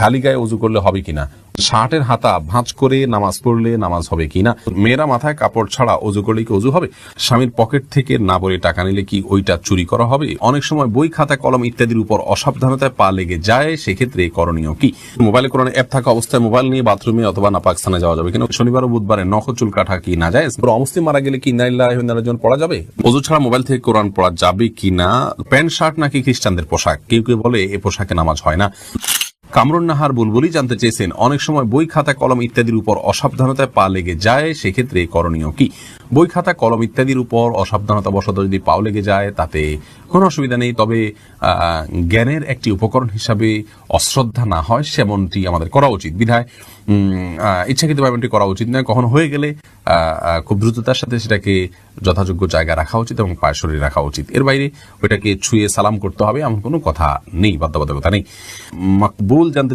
খালি গায়ে ওযু করলে হবে কিনা, শার্টের হাতা ভাঁজ করে নামাজ পড়লে নামাজ হবে কিনা, মেয়েরা মাথায় কাপড় ছাড়া ওযু করলে কি ওযু হবে, স্বামীর পকেট থেকে না বলে টাকা নিলে কি ওইটা চুরি করা হবে, অনেক সময় বই খাতা কলম ইত্যাদির উপর অসাবধানতায় পা লেগে যায়, সেক্ষেত্রে করণীয় কি, মোবাইলে কোরআন অ্যাপ থাকা অবস্থায় মোবাইল নিয়ে বাথরুমে অথবা নাপাক স্থানে যাওয়া যাবে কিনা, শনিবার ও বুধবারে নখ চুল কাটা কি না যায়, অমুসলিম মারা গেলে কি ইন্না লিল্লাহি ওয়া ইন্না ইলাইহি রাজিউন পড়া যাবে, ওযু ছাড়া মোবাইল থেকে কোরআন পড়া যাবে কিনা, প্যান্ট শার্ট নাকি খ্রিস্টানদের পোশাক, কেউ কেউ বলে এ পোশাকে নামাজ হয় না। কামরুন নাহার বুলবুলি জানতে চেয়েছেন, অনেক সময় বই খাতা কলম ইত্যাদির উপর অসাবধানতায় পা লেগে যায়, সেক্ষেত্রে করণীয় কি, বই খাতা কলম ইত্যাদির উপর অসাবধানতা বশত যদি পাও লেগে যায় তাতে কোনো অসুবিধা নেই, তবে জ্ঞানের একটি উপকরণ হিসাবে অশ্রদ্ধা না হয় সেমনটি আমাদের করা উচিত, বিধায় ইচ্ছাকৃতভাবে এমনটি করা উচিত নয়। কখনো হয়ে গেলে খুব দ্রুততার সাথে সেটাকে যথাযোগ্য জায়গায় রাখা উচিত এবং পায়ে সরিয়ে রাখা উচিত, এর বাইরে ওইটাকে ছুঁয়ে সালাম করতে হবে এমন কোনো কথা নেই, বাধ্যবাধকতা নেই। মকবুল জানতে